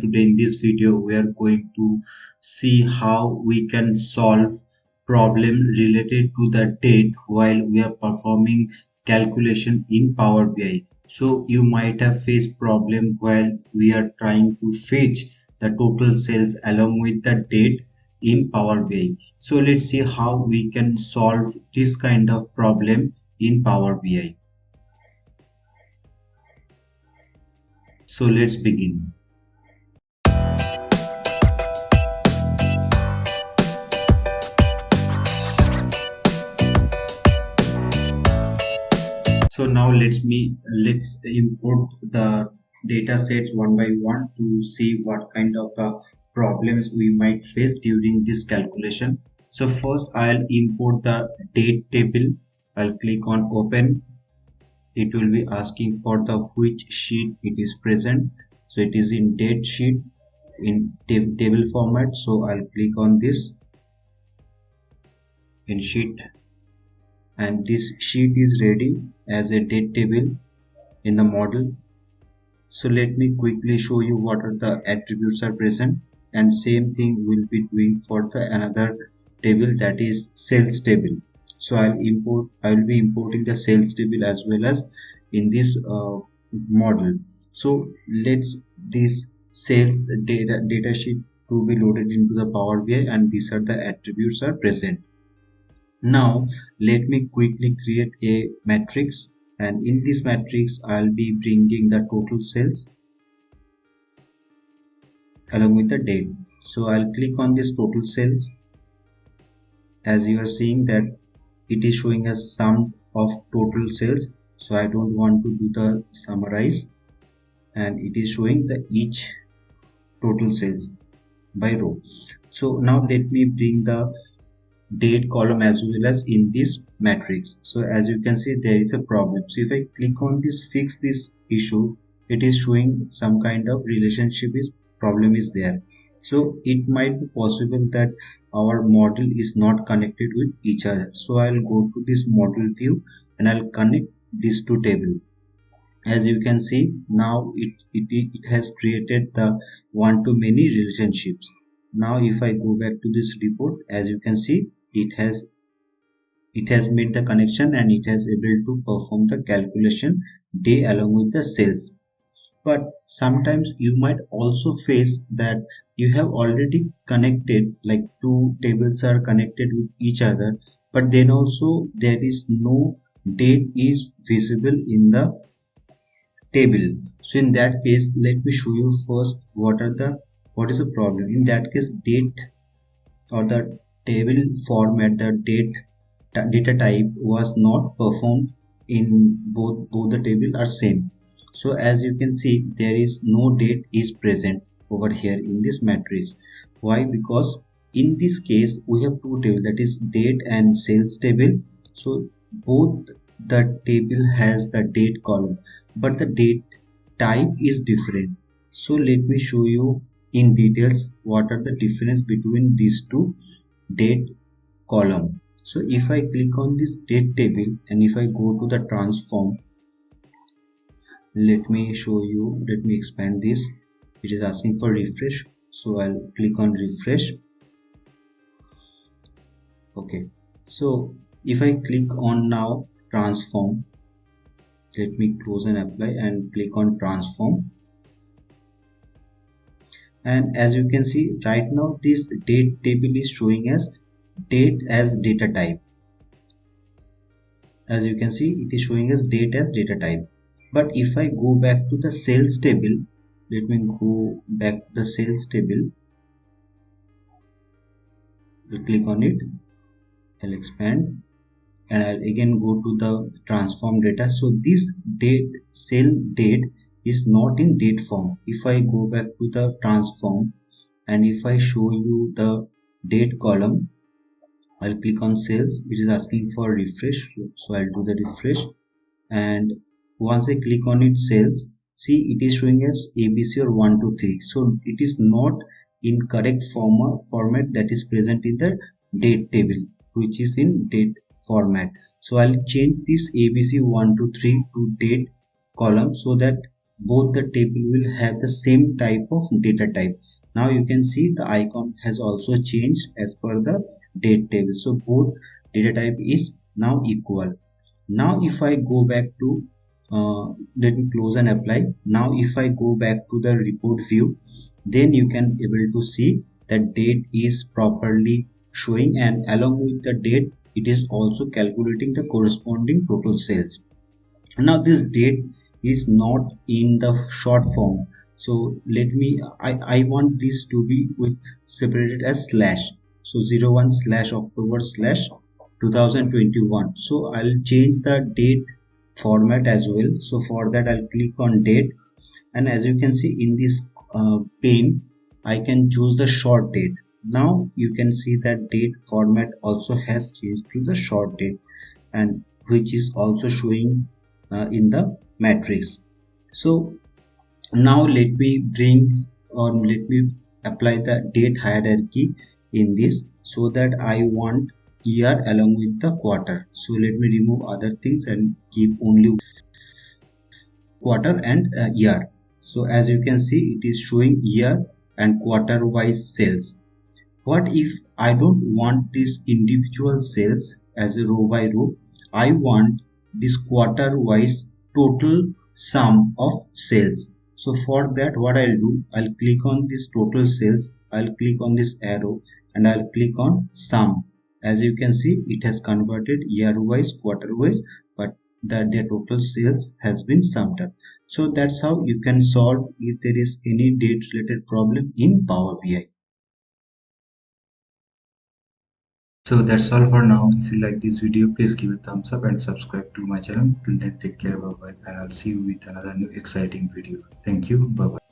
Today in this video we are going to see how we can solve problem related to the date while we are performing calculation in Power BI. So you might have faced problem while we are trying to fetch the total sales along with the date in Power BI. So let's see how we can solve this kind of problem in Power BI. So let's begin. So now let's import the data sets one by one to see what kind of problems we might face during this calculation. So first I'll import the date table. I'll click on open. It will be asking for the which sheet it is present. So it is in date sheet in table format. So I'll click on this in sheet, and this sheet is ready as a date table in the model. So let me quickly show you what are the attributes are present, and same thing we'll be doing for the another table, that is sales table. So I will be importing the sales table as well as in this model. So let's this sales data sheet to be loaded into the Power BI, and these are the attributes are present. Now let me quickly create a matrix, and in this matrix I'll be bringing the total sales along with the date. So I'll click on this total sales. As you are seeing that it is showing as sum of total sales, so I don't want to do the summarize, and it is showing the each total sales by row. So now let me bring the date column as well as in this matrix. So as you can see, there is a problem. So if I click on this fix this issue, it is showing some kind of relationship problem is there. So it might be possible that our model is not connected with each other. So I'll go to this model view and I'll connect these two tables. As you can see, now it has created the one-to-many relationships. Now if I go back to this report, as you can see, it has made the connection and it has able to perform the calculation day along with the sales. But sometimes you might also face that you have already connected, like two tables are connected with each other, but then also there is no date is visible in the table. So in that case, let me show you first what is the problem. In that case, date or the table format, the data type was not performed in both the table are same. So as you can see, there is no date is present over here in this matrix. Why? Because in this case we have two tables, that is date and sales table. So both the table has the date column, but the date type is different. So let me show you in details what are the difference between these two date column. So if I click on this date table and if I go to the transform, let me show you, let me expand this. It is asking for refresh, so I'll click on refresh. Okay, so if I click on now transform, let me close and apply and click on transform, and as you can see right now this date table is showing as date as data type. As you can see, it is showing as date as data type. But if I go back to the sales table, let me go back to the sales table. I'll click on it, I'll expand, and I'll again go to the transform data. So this date sale date is not in date form. If I go back to the transform and if I show you the date column, I'll click on sales, which is asking for refresh. So I'll do the refresh, and once I click on it sales, see it is showing as ABC or 1 2 3. So it is not in correct format that is present in the date table, which is in date format. So I'll change this ABC 1 2 3 to date column so that both the table will have the same type of data type. Now you can see the icon has also changed as per the date table, so both data type is now equal. Now if I go back to let me close and apply. Now if I go back to the report view, then you can able to see that date is properly showing, and along with the date it is also calculating the corresponding total sales. Now this date is not in the short form, so let me I want this to be with separated as slash, so 01 slash October slash 2021. So I'll change the date format as well. So for that I'll click on date, and as you can see in this pane I can choose the short date. Now you can see that date format also has changed to the short date, and which is also showing in the matrix. So now let me bring, or let me apply the date hierarchy in this, so that I want year along with the quarter. So let me remove other things and keep only quarter and year. So as you can see it is showing year and quarter wise sales. What if I don't want this individual sales as a row by row? I want this quarter wise total sum of sales. So for that what I'll do, I'll click on this total sales, I'll click on this arrow, and I'll click on sum. As you can see it has converted year wise, quarter wise, but that their total sales has been summed up. So that's how you can solve if there is any date related problem in Power BI. So that's all for now. If you like this video, please give a thumbs up and subscribe to my channel. Till then, take care, bye bye, and I'll see you with another new exciting video. Thank you, bye bye.